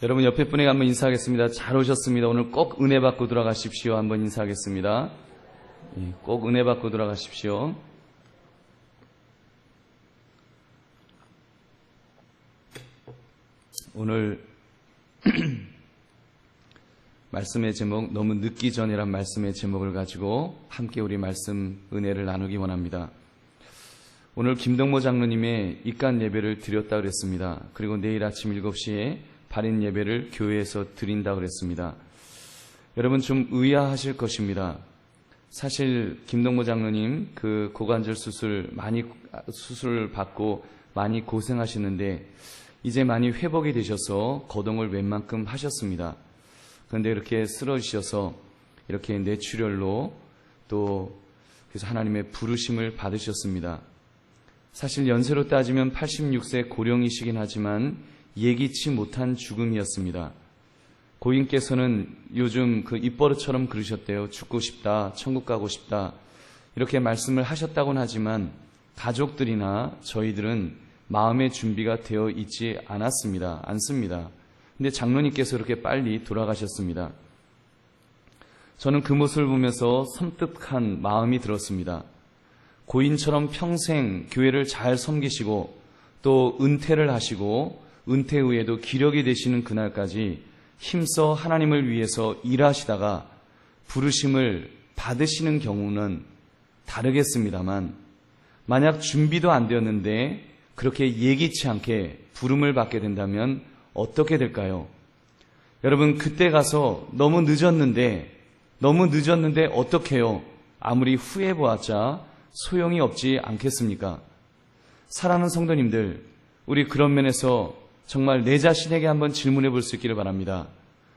여러분 옆에 분에게 한번 인사하겠습니다. 잘 오셨습니다. 오늘 꼭 은혜 받고 돌아가십시오. 한번 인사하겠습니다. 꼭 은혜 받고 돌아가십시오. 오늘 말씀의 제목, 너무 늦기 전이란 말씀의 제목을 가지고 함께 우리 말씀 은혜를 나누기 원합니다. 오늘 김동모 장로님의 입간 예배를 드렸다고 그랬습니다. 그리고 내일 아침 7시에 발인 예배를 교회에서 드린다고 그랬습니다. 여러분 좀 의아하실 것입니다. 사실 김동모 장로님 그 고관절 수술 받고 많이 고생하시는데 이제 많이 회복이 되셔서 거동을 웬만큼 하셨습니다. 그런데 이렇게 쓰러지셔서 이렇게 뇌출혈로 또 그래서 하나님의 부르심을 받으셨습니다. 사실 연세로 따지면 86세 고령이시긴 하지만 예기치 못한 죽음이었습니다. 고인께서는 요즘 그 입버릇처럼 그러셨대요. 죽고 싶다, 천국 가고 싶다 이렇게 말씀을 하셨다고는 하지만 가족들이나 저희들은 마음의 준비가 되어 있지 않습니다. 근데 장로님께서 이렇게 빨리 돌아가셨습니다. 저는 그 모습을 보면서 섬뜩한 마음이 들었습니다. 고인처럼 평생 교회를 잘 섬기시고 또 은퇴를 하시고 은퇴 후에도 기력이 되시는 그날까지 힘써 하나님을 위해서 일하시다가 부르심을 받으시는 경우는 다르겠습니다만 만약 준비도 안 되었는데 그렇게 예기치 않게 부름을 받게 된다면 어떻게 될까요? 여러분 그때 가서 너무 늦었는데 어떡해요? 아무리 후회 보았자 소용이 없지 않겠습니까? 사랑하는 성도님들, 우리 그런 면에서 정말 내 자신에게 한번 질문해 볼 수 있기를 바랍니다.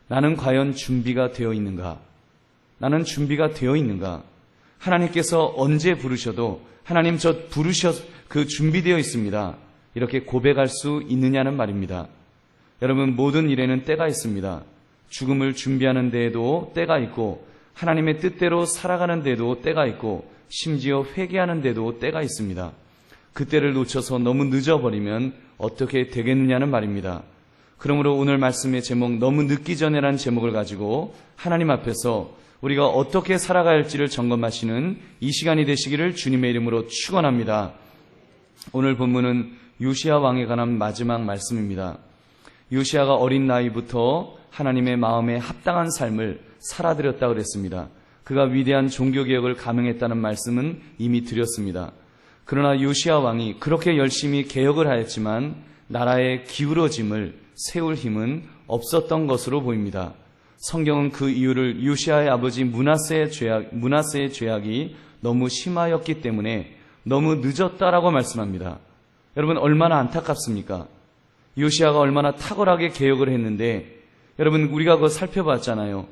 나는 과연 준비가 되어 있는가? 나는 준비가 되어 있는가? 하나님께서 언제 부르셔도 하나님 저 준비되어 있습니다. 이렇게 고백할 수 있느냐는 말입니다. 여러분 모든 일에는 때가 있습니다. 죽음을 준비하는 데에도 때가 있고 하나님의 뜻대로 살아가는 데도 때가 있고 심지어 회개하는 데도 때가 있습니다. 그때를 놓쳐서 너무 늦어버리면 어떻게 되겠느냐는 말입니다. 그러므로 오늘 말씀의 제목 너무 늦기 전에라는 제목을 가지고 하나님 앞에서 우리가 어떻게 살아가야 할지를 점검하시는 이 시간이 되시기를 주님의 이름으로 축원합니다. 오늘 본문은 요시야 왕에 관한 마지막 말씀입니다. 요시야가 어린 나이부터 하나님의 마음에 합당한 삶을 살아드렸다고 그랬습니다. 그가 위대한 종교개혁을 감행했다는 말씀은 이미 드렸습니다. 그러나 요시야 왕이 그렇게 열심히 개혁을 하였지만 나라의 기울어짐을 세울 힘은 없었던 것으로 보입니다. 성경은 그 이유를 요시야의 아버지 므낫세의 죄악이 너무 심하였기 때문에 너무 늦었다라고 말씀합니다. 여러분 얼마나 안타깝습니까? 요시야가 얼마나 탁월하게 개혁을 했는데 여러분 우리가 그거 살펴봤잖아요.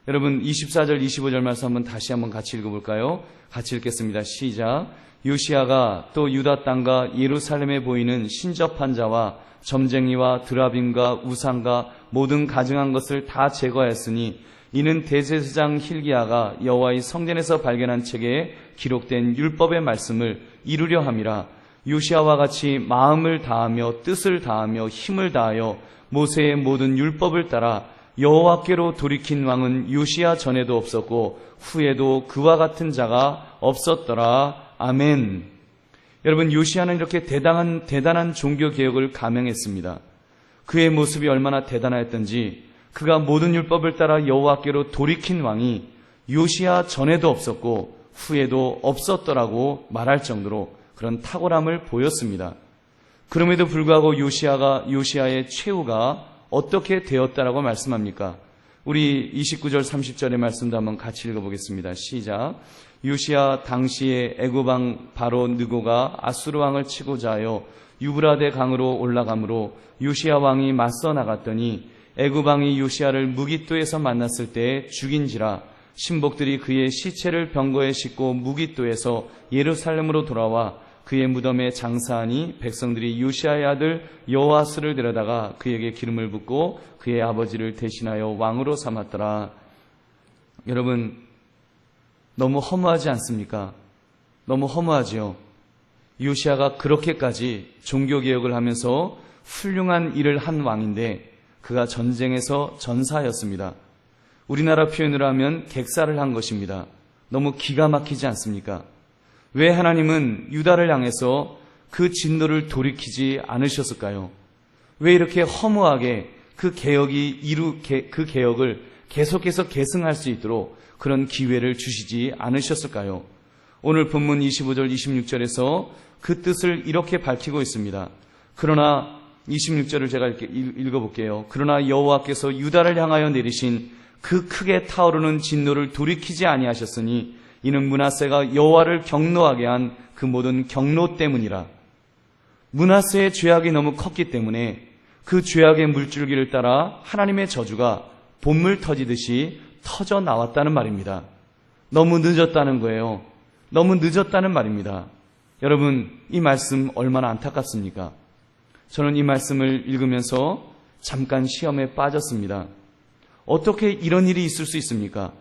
여러분 24절 25절 말씀 다시 한번 같이 읽어볼까요? 같이 읽겠습니다. 시작. 요시야가 또 유다 땅과 예루살렘에 보이는 신접한 자와 점쟁이와 드라빔과 우상과 모든 가증한 것을 다 제거하였으니 이는 대제사장 힐기야가 여호와의 성전에서 발견한 책에 기록된 율법의 말씀을 이루려 함이라. 요시야와 같이 마음을 다하며 뜻을 다하며 힘을 다하여 모세의 모든 율법을 따라 여호와께로 돌이킨 왕은 요시야 전에도 없었고 후에도 그와 같은 자가 없었더라. 아멘. 여러분 요시야는 이렇게 대단한 종교개혁을 감행했습니다. 그의 모습이 얼마나 대단하였던지 그가 모든 율법을 따라 여호와께로 돌이킨 왕이 요시야 전에도 없었고 후에도 없었더라고 말할 정도로 그런 탁월함을 보였습니다. 그럼에도 불구하고 요시야의 최후가 어떻게 되었다라고 말씀합니까? 우리 29절 30절의 말씀도 한번 같이 읽어보겠습니다. 시작. 요시야 당시에 애굽 왕 바로 느고가 아수르 왕을 치고자 하여 유브라데 강으로 올라가므로 요시야 왕이 맞서 나갔더니 애굽 왕이 요시야를 무깃도에서 만났을 때 죽인지라. 신복들이 그의 시체를 병거에 싣고 무깃도에서 예루살렘으로 돌아와 그의 무덤에 장사하니 백성들이 요시야의 아들 여호아스를 데려다가 그에게 기름을 붓고 그의 아버지를 대신하여 왕으로 삼았더라. 여러분 너무 허무하지 않습니까? 너무 허무하지요. 요시야가 그렇게까지 종교개혁을 하면서 훌륭한 일을 한 왕인데 그가 전쟁에서 전사하였습니다. 우리나라 표현으로 하면 객사를 한 것입니다. 너무 기가 막히지 않습니까? 왜 하나님은 유다를 향해서 그 진노를 돌이키지 않으셨을까요? 왜 이렇게 허무하게 그 개혁을 계속해서 계승할 수 있도록 그런 기회를 주시지 않으셨을까요? 오늘 본문 25절 26절에서 그 뜻을 이렇게 밝히고 있습니다. 그러나 26절을 제가 이렇게 읽어볼게요. 그러나 여호와께서 유다를 향하여 내리신 그 크게 타오르는 진노를 돌이키지 아니하셨으니 이는 므낫세가 여호와를 경노하게 한 그 모든 경노 때문이라. 므낫세의 죄악이 너무 컸기 때문에 그 죄악의 물줄기를 따라 하나님의 저주가 본물 터지듯이 터져 나왔다는 말입니다. 너무 늦었다는 거예요. 너무 늦었다는 말입니다. 여러분, 이 말씀 얼마나 안타깝습니까? 저는 이 말씀을 읽으면서 잠깐 시험에 빠졌습니다. 어떻게 이런 일이 있을 수 있습니까?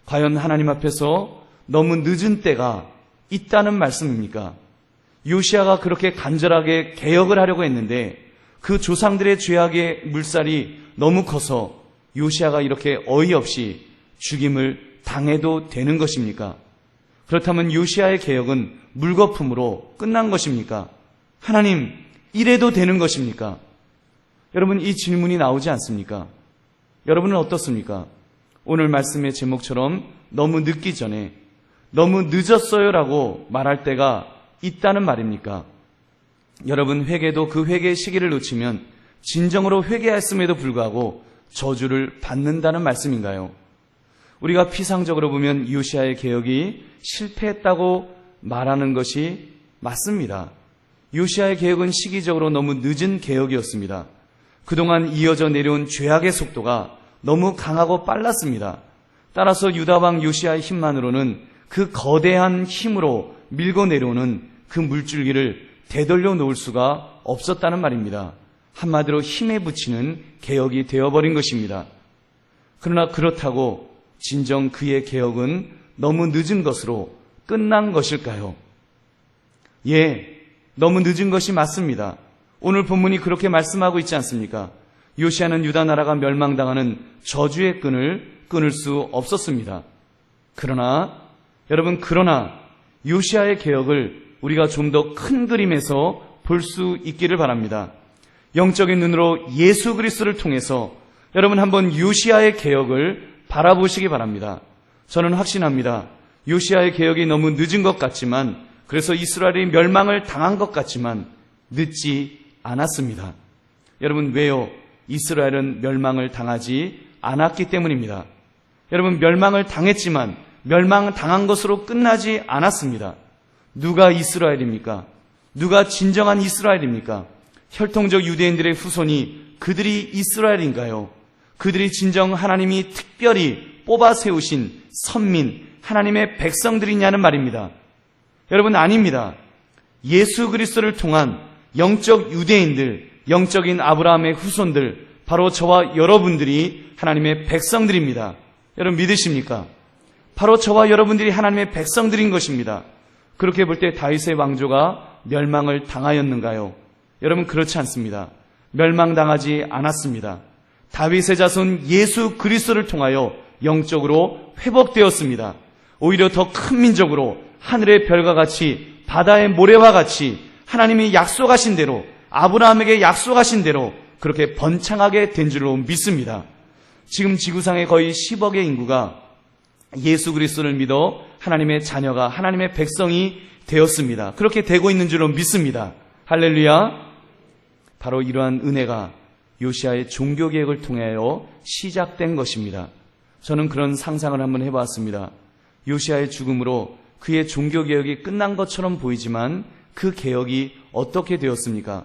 과연 하나님 앞에서 너무 늦은 때가 있다는 말씀입니까? 요시아가 그렇게 간절하게 개혁을 하려고 했는데 그 조상들의 죄악의 물살이 너무 커서 요시아가 이렇게 어이없이 죽임을 당해도 되는 것입니까? 그렇다면 요시아의 개혁은 물거품으로 끝난 것입니까? 하나님, 이래도 되는 것입니까? 여러분, 이 질문이 나오지 않습니까? 여러분은 어떻습니까? 오늘 말씀의 제목처럼 너무 늦기 전에 너무 늦었어요라고 말할 때가 있다는 말입니까? 여러분, 회개도 그 회개의 시기를 놓치면 진정으로 회개했음에도 불구하고 저주를 받는다는 말씀인가요? 우리가 피상적으로 보면 요시아의 개혁이 실패했다고 말하는 것이 맞습니다. 요시아의 개혁은 시기적으로 너무 늦은 개혁이었습니다. 그동안 이어져 내려온 죄악의 속도가 너무 강하고 빨랐습니다. 따라서 유다왕 요시아의 힘만으로는 그 거대한 힘으로 밀고 내려오는 그 물줄기를 되돌려 놓을 수가 없었다는 말입니다. 한마디로 힘에 부치는 개혁이 되어버린 것입니다. 그러나 그렇다고 진정 그의 개혁은 너무 늦은 것으로 끝난 것일까요? 예, 너무 늦은 것이 맞습니다. 오늘 본문이 그렇게 말씀하고 있지 않습니까? 요시아는 유다 나라가 멸망당하는 저주의 끈을 끊을 수 없었습니다. 그러나 요시아의 개혁을 우리가 좀 더 큰 그림에서 볼 수 있기를 바랍니다. 영적인 눈으로 예수 그리스도를 통해서 여러분 한번 요시아의 개혁을 바라보시기 바랍니다. 저는 확신합니다. 요시아의 개혁이 너무 늦은 것 같지만, 그래서 이스라엘이 멸망을 당한 것 같지만 늦지 않았습니다. 여러분, 왜요? 이스라엘은 멸망을 당하지 않았기 때문입니다. 여러분, 멸망을 당했지만 멸망당한 것으로 끝나지 않았습니다. 누가 이스라엘입니까? 누가 진정한 이스라엘입니까? 혈통적 유대인들의 후손이 그들이 이스라엘인가요? 그들이 진정 하나님이 특별히 뽑아 세우신 선민, 하나님의 백성들이냐는 말입니다. 여러분, 아닙니다. 예수 그리스도를 통한 영적 유대인들, 영적인 아브라함의 후손들, 바로 저와 여러분들이 하나님의 백성들입니다. 여러분 믿으십니까? 바로 저와 여러분들이 하나님의 백성들인 것입니다. 그렇게 볼 때 다윗의 왕조가 멸망을 당하였는가요? 여러분, 그렇지 않습니다. 멸망당하지 않았습니다. 다윗의 자손 예수 그리스도를 통하여 영적으로 회복되었습니다. 오히려 더 큰 민족으로 하늘의 별과 같이 바다의 모래와 같이 하나님이 약속하신 대로, 아브라함에게 약속하신 대로 그렇게 번창하게 된 줄로 믿습니다. 지금 지구상의 거의 10억의 인구가 예수 그리스도를 믿어 하나님의 자녀가, 하나님의 백성이 되었습니다. 그렇게 되고 있는 줄로 믿습니다. 할렐루야. 바로 이러한 은혜가 요시아의 종교개혁을 통하여 시작된 것입니다. 저는 그런 상상을 한번 해봤습니다. 요시아의 죽음으로 그의 종교개혁이 끝난 것처럼 보이지만 그 개혁이 어떻게 되었습니까?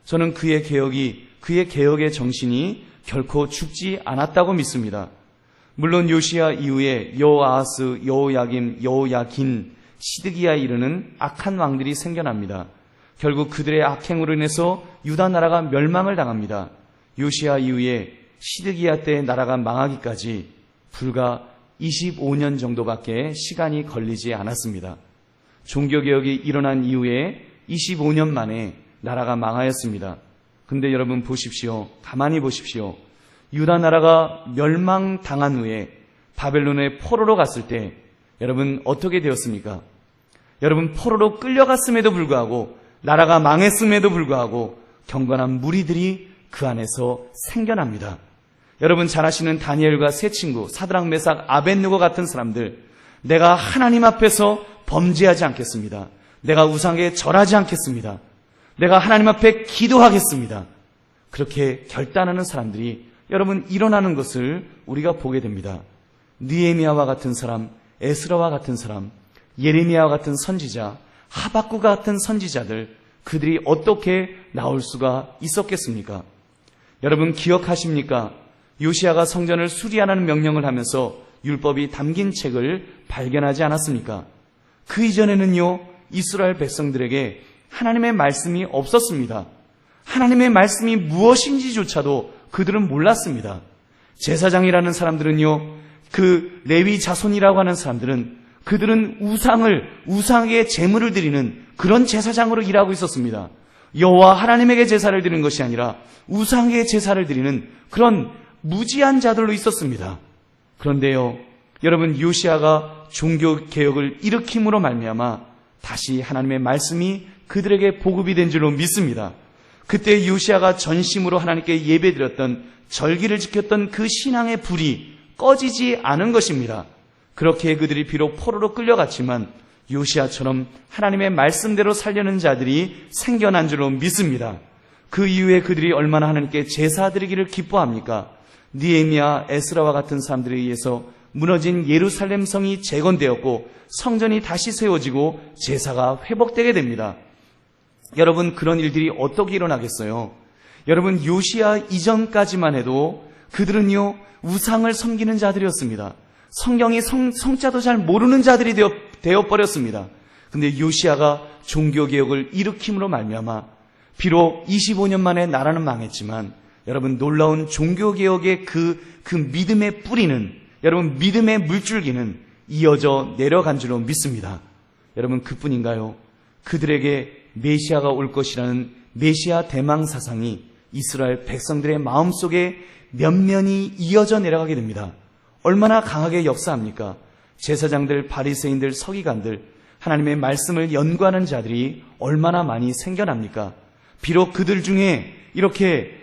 저는 그의 개혁의 정신이 결코 죽지 않았다고 믿습니다. 물론 요시아 이후에 여호아하스, 여호야김, 여호야긴, 시드기야에 이르는 악한 왕들이 생겨납니다. 결국 그들의 악행으로 인해서 유다 나라가 멸망을 당합니다. 요시아 이후에 시드기야 때 나라가 망하기까지 불과 25년 정도밖에 시간이 걸리지 않았습니다. 종교개혁이 일어난 이후에 25년 만에 나라가 망하였습니다. 근데 여러분 보십시오. 가만히 보십시오. 유다 나라가 멸망당한 후에 바벨론의 포로로 갔을 때 여러분 어떻게 되었습니까? 여러분 포로로 끌려갔음에도 불구하고 나라가 망했음에도 불구하고 경건한 무리들이 그 안에서 생겨납니다. 여러분 잘 아시는 다니엘과 세 친구 사드락 메삭 아벳느고 같은 사람들, 내가 하나님 앞에서 범죄하지 않겠습니다. 내가 우상에 절하지 않겠습니다. 내가 하나님 앞에 기도하겠습니다. 그렇게 결단하는 사람들이 여러분 일어나는 것을 우리가 보게 됩니다. 느헤미야와 같은 사람, 에스라와 같은 사람, 예레미야와 같은 선지자, 하박구가 같은 선지자들, 그들이 어떻게 나올 수가 있었겠습니까? 여러분 기억하십니까? 요시야가 성전을 수리하라는 명령을 하면서 율법이 담긴 책을 발견하지 않았습니까? 그 이전에는요, 이스라엘 백성들에게 하나님의 말씀이 없었습니다. 하나님의 말씀이 무엇인지조차도 그들은 몰랐습니다. 제사장이라는 사람들은요, 그 레위 자손이라고 하는 사람들은 그들은 우상에게 제물을 드리는 그런 제사장으로 일하고 있었습니다. 여호와 하나님에게 제사를 드리는 것이 아니라 우상에게 제사를 드리는 그런 무지한 자들로 있었습니다. 그런데요, 여러분 요시야가 종교개혁을 일으킴으로 말미암아 다시 하나님의 말씀이 그들에게 보급이 된 줄로 믿습니다. 그때 요시야가 전심으로 하나님께 예배드렸던 절기를 지켰던 그 신앙의 불이 꺼지지 않은 것입니다. 그렇게 그들이 비록 포로로 끌려갔지만 요시야처럼 하나님의 말씀대로 살려는 자들이 생겨난 줄로 믿습니다. 그 이후에 그들이 얼마나 하나님께 제사 드리기를 기뻐합니까? 느헤미야, 에스라와 같은 사람들에 의해서 무너진 예루살렘 성이 재건되었고 성전이 다시 세워지고 제사가 회복되게 됩니다. 여러분 그런 일들이 어떻게 일어나겠어요? 여러분 요시야 이전까지만 해도 그들은요 우상을 섬기는 자들이었습니다. 성경이 성자도 잘 모르는 자들이 되어버렸습니다. 근데 요시야가 종교개혁을 일으킴으로 말미암아 비록 25년 만에 나라는 망했지만 여러분 놀라운 종교개혁의 그 믿음의 뿌리는, 여러분 믿음의 물줄기는 이어져 내려간 줄로 믿습니다. 여러분 그뿐인가요? 그들에게 메시아가 올 것이라는 메시아 대망 사상이 이스라엘 백성들의 마음속에 면면이 이어져 내려가게 됩니다. 얼마나 강하게 역사합니까? 제사장들, 바리새인들, 서기관들, 하나님의 말씀을 연구하는 자들이 얼마나 많이 생겨납니까? 비록 그들 중에 이렇게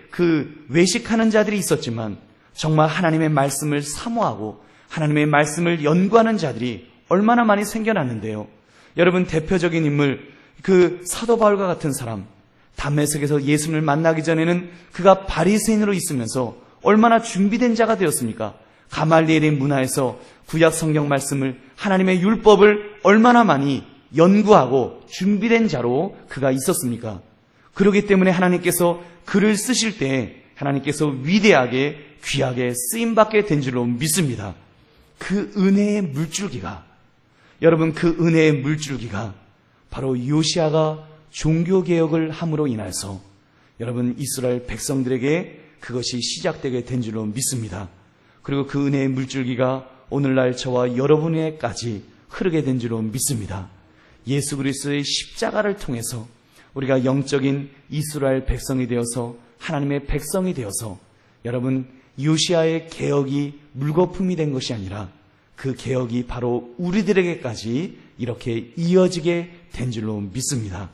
외식하는 자들이 있었지만 정말 하나님의 말씀을 사모하고 하나님의 말씀을 연구하는 자들이 얼마나 많이 생겨났는데요. 여러분 대표적인 인물, 사도 바울과 같은 사람, 담메색에서 예수님을 만나기 전에는 그가 바리새인으로 있으면서 얼마나 준비된 자가 되었습니까? 가말리엘의 문화에서 구약 성경 말씀을, 하나님의 율법을 얼마나 많이 연구하고 준비된 자로 그가 있었습니까? 그렇기 때문에 하나님께서 그를 쓰실 때 하나님께서 위대하게 귀하게 쓰임받게 된 줄로 믿습니다. 그 은혜의 물줄기가, 여러분 그 은혜의 물줄기가 바로 요시야가 종교개혁을 함으로 인해서 여러분 이스라엘 백성들에게 그것이 시작되게 된 줄로 믿습니다. 그리고 그 은혜의 물줄기가 오늘날 저와 여러분에게까지 흐르게 된 줄로 믿습니다. 예수 그리스도의 십자가를 통해서 우리가 영적인 이스라엘 백성이 되어서 하나님의 백성이 되어서 여러분 요시야의 개혁이 물거품이 된 것이 아니라 그 개혁이 바로 우리들에게까지 이렇게 이어지게 된 줄로 믿습니다.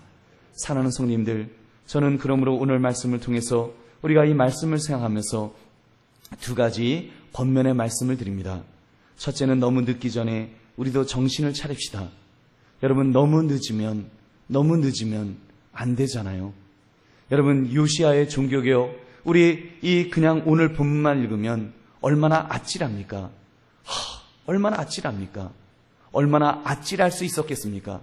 사랑하는 성도님들, 저는 그러므로 오늘 말씀을 통해서 우리가 이 말씀을 생각하면서 두 가지 권면의 말씀을 드립니다. 첫째는 너무 늦기 전에 우리도 정신을 차립시다. 여러분 너무 늦으면 안 되잖아요. 여러분 요시야의 종교개혁, 우리 그냥 오늘 본문만 읽으면 얼마나 아찔합니까? 얼마나 아찔합니까? 얼마나 아찔할 수 있었겠습니까?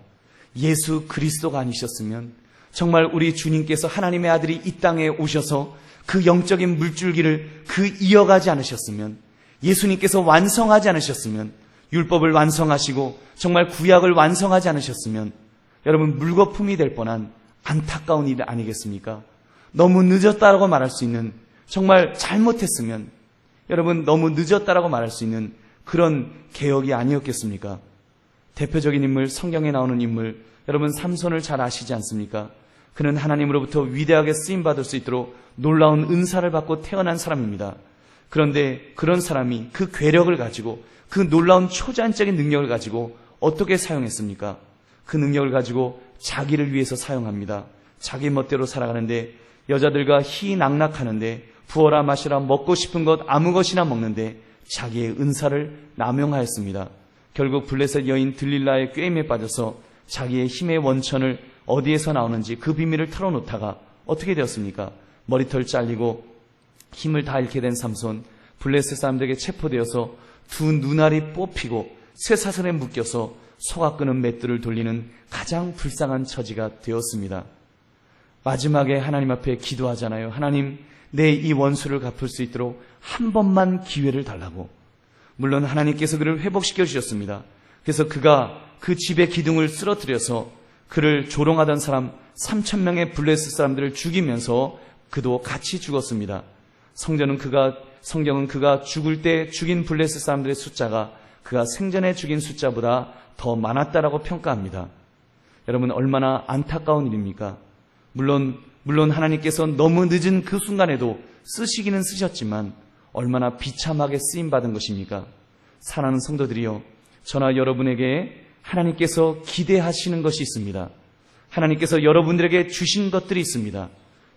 예수 그리스도가 아니셨으면, 정말 우리 주님께서 하나님의 아들이 이 땅에 오셔서 그 영적인 물줄기를 이어가지 않으셨으면, 예수님께서 완성하지 않으셨으면, 율법을 완성하시고 정말 구약을 완성하지 않으셨으면 여러분 물거품이 될 뻔한 안타까운 일 아니겠습니까? 너무 늦었다라고 말할 수 있는, 정말 잘못했으면 여러분 너무 늦었다라고 말할 수 있는 그런 개혁이 아니었겠습니까? 대표적인 인물, 성경에 나오는 인물, 여러분 삼손을 잘 아시지 않습니까? 그는 하나님으로부터 위대하게 쓰임받을 수 있도록 놀라운 은사를 받고 태어난 사람입니다. 그런데 그런 사람이 그 괴력을 가지고 그 놀라운 초자연적인 능력을 가지고 어떻게 사용했습니까? 그 능력을 가지고 자기를 위해서 사용합니다. 자기 멋대로 살아가는데 여자들과 희낙낙하는데 부어라 마시라 먹고 싶은 것 아무 것이나 먹는데 자기의 은사를 남용하였습니다. 결국 블레셋 여인 들릴라의 꾀임에 빠져서 자기의 힘의 원천을 어디에서 나오는지 그 비밀을 털어놓다가 어떻게 되었습니까? 머리털 잘리고 힘을 다 잃게 된 삼손, 블레셋 사람들에게 체포되어서 두 눈알이 뽑히고 쇠사슬에 묶여서 소가 끄는 맷돌을 돌리는 가장 불쌍한 처지가 되었습니다. 마지막에 하나님 앞에 기도하잖아요. 하나님, 내 이 원수를 갚을 수 있도록 한 번만 기회를 달라고. 물론 하나님께서 그를 회복시켜 주셨습니다. 그래서 그가 그 집의 기둥을 쓰러뜨려서 그를 조롱하던 사람 3,000명의 블레셋 사람들을 죽이면서 그도 같이 죽었습니다. 성경은 그가 죽을 때 죽인 블레셋 사람들의 숫자가 그가 생전에 죽인 숫자보다 더 많았다라고 평가합니다. 여러분, 얼마나 안타까운 일입니까? 물론 하나님께서 너무 늦은 그 순간에도 쓰시기는 쓰셨지만 얼마나 비참하게 쓰임받은 것입니까? 사랑하는 성도들이여, 저나 여러분에게 하나님께서 기대하시는 것이 있습니다. 하나님께서 여러분들에게 주신 것들이 있습니다.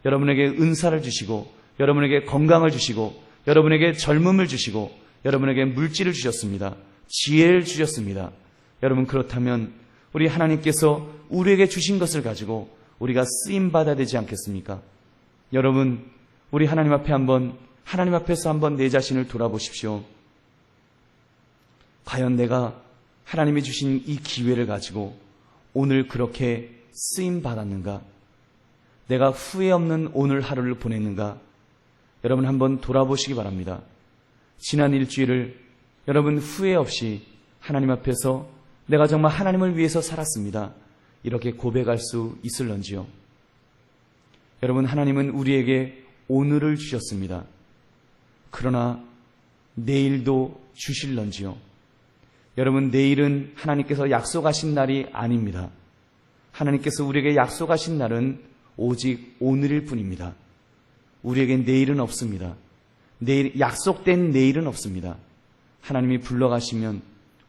여러분에게 은사를 주시고, 여러분에게 건강을 주시고, 여러분에게 젊음을 주시고, 여러분에게 물질을 주셨습니다. 지혜를 주셨습니다. 여러분, 그렇다면 우리 하나님께서 우리에게 주신 것을 가지고 우리가 쓰임받아야 되지 않겠습니까? 여러분, 우리 하나님 앞에서 한번 내 자신을 돌아보십시오. 과연 내가 하나님이 주신 이 기회를 가지고 오늘 그렇게 쓰임받았는가? 내가 후회 없는 오늘 하루를 보냈는가? 여러분, 한번 돌아보시기 바랍니다. 지난 일주일을 여러분 후회 없이 하나님 앞에서 내가 정말 하나님을 위해서 살았습니다, 이렇게 고백할 수 있을런지요? 여러분, 하나님은 우리에게 오늘을 주셨습니다. 그러나 내일도 주실런지요? 여러분, 내일은 하나님께서 약속하신 날이 아닙니다. 하나님께서 우리에게 약속하신 날은 오직 오늘일 뿐입니다. 우리에겐 내일은 없습니다. 약속된 내일은 없습니다. 하나님이 불러가시면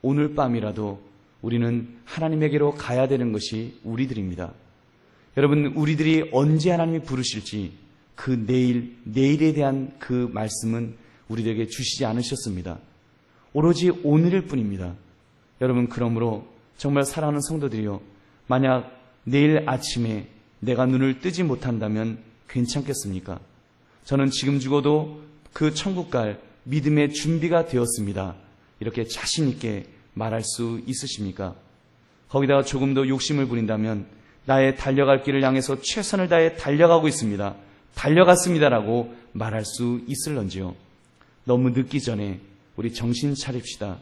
오늘 밤이라도 우리는 하나님에게로 가야 되는 것이 우리들입니다. 여러분, 우리들이 언제 하나님이 부르실지 그 내일에 대한 그 말씀은 우리들에게 주시지 않으셨습니다. 오로지 오늘일 뿐입니다. 여러분, 그러므로 정말 사랑하는 성도들이요, 만약 내일 아침에 내가 눈을 뜨지 못한다면 괜찮겠습니까? 저는 지금 죽어도 그 천국 갈 믿음의 준비가 되었습니다, 이렇게 자신 있게 말할 수 있으십니까? 거기다가 조금 더 욕심을 부린다면 나의 달려갈 길을 향해서 최선을 다해 달려가고 있습니다, 달려갔습니다라고 말할 수 있을런지요? 너무 늦기 전에 우리 정신 차립시다.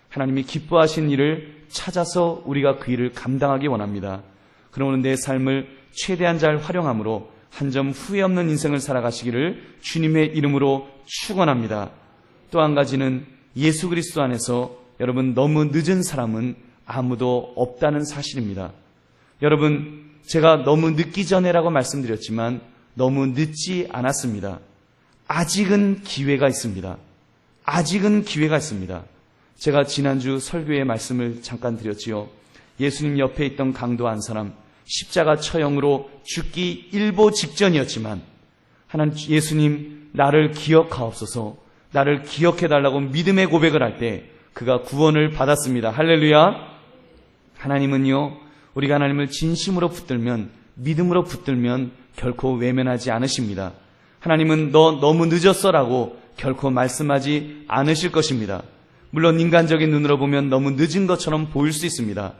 하나님이 기뻐하신 일을 찾아서 우리가 그 일을 감당하기 원합니다. 그러면 내 삶을 최대한 잘 활용함으로 한 점 후회 없는 인생을 살아가시기를 주님의 이름으로 축원합니다. 또 한 가지는 예수 그리스도 안에서 여러분, 너무 늦은 사람은 아무도 없다는 사실입니다. 여러분, 제가 너무 늦기 전에라고 말씀드렸지만 너무 늦지 않았습니다. 아직은 기회가 있습니다. 아직은 기회가 있습니다. 제가 지난주 설교의 말씀을 잠깐 드렸지요. 예수님 옆에 있던 강도 한 사람, 십자가 처형으로 죽기 일보 직전이었지만 하나님, 예수님 나를 기억하옵소서, 나를 기억해달라고 믿음의 고백을 할 때 그가 구원을 받았습니다. 할렐루야. 하나님은요, 우리가 하나님을 진심으로 붙들면, 믿음으로 붙들면 결코 외면하지 않으십니다. 하나님은 너 너무 늦었어라고 결코 말씀하지 않으실 것입니다. 물론 인간적인 눈으로 보면 너무 늦은 것처럼 보일 수 있습니다.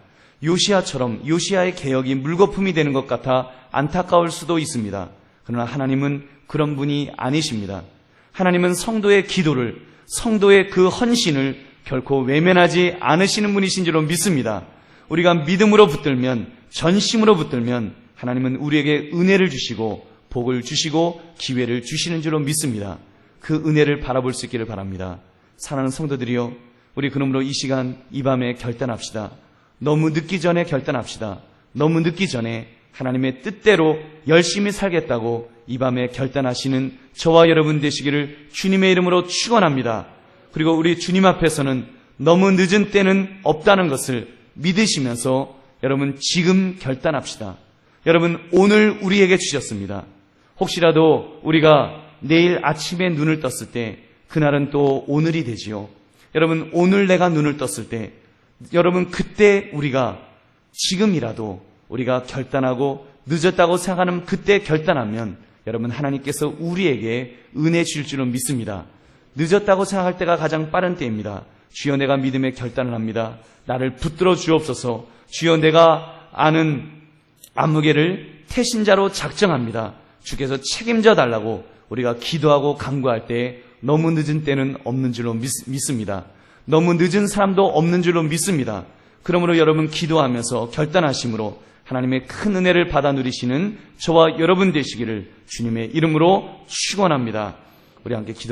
요시야의 개혁이 물거품이 되는 것 같아 안타까울 수도 있습니다. 그러나 하나님은 그런 분이 아니십니다. 하나님은 성도의 기도를, 성도의 그 헌신을 결코 외면하지 않으시는 분이신 줄로 믿습니다. 우리가 믿음으로 붙들면, 전심으로 붙들면 하나님은 우리에게 은혜를 주시고 복을 주시고 기회를 주시는 줄로 믿습니다. 그 은혜를 바라볼 수 있기를 바랍니다. 사랑하는 성도들이여, 우리 그러므로 이 시간, 이 밤에 결단합시다. 너무 늦기 전에 결단합시다. 너무 늦기 전에 하나님의 뜻대로 열심히 살겠다고 이 밤에 결단하시는 저와 여러분 되시기를 주님의 이름으로 축원합니다. 그리고 우리 주님 앞에서는 너무 늦은 때는 없다는 것을 믿으시면서 여러분 지금 결단합시다. 여러분 오늘 우리에게 주셨습니다. 혹시라도 우리가 내일 아침에 눈을 떴을 때 그날은 또 오늘이 되지요. 여러분 오늘 내가 눈을 떴을 때 여러분 그때 우리가 지금이라도 우리가 결단하고 늦었다고 생각하는 그때 결단하면 여러분 하나님께서 우리에게 은혜 주실 줄로 믿습니다. 늦었다고 생각할 때가 가장 빠른 때입니다. 주여 내가 믿음의 결단을 합니다. 나를 붙들어 주옵소서. 주여 내가 아는 안무개를 태신자로 작정합니다. 주께서 책임져 달라고 우리가 기도하고 간구할 때 너무 늦은 때는 없는 줄로 믿습니다. 너무 늦은 사람도 없는 줄로 믿습니다. 그러므로 여러분 기도하면서 결단하심으로 하나님의 큰 은혜를 받아 누리시는 저와 여러분 되시기를 주님의 이름으로 축원합니다. 우리 함께 기도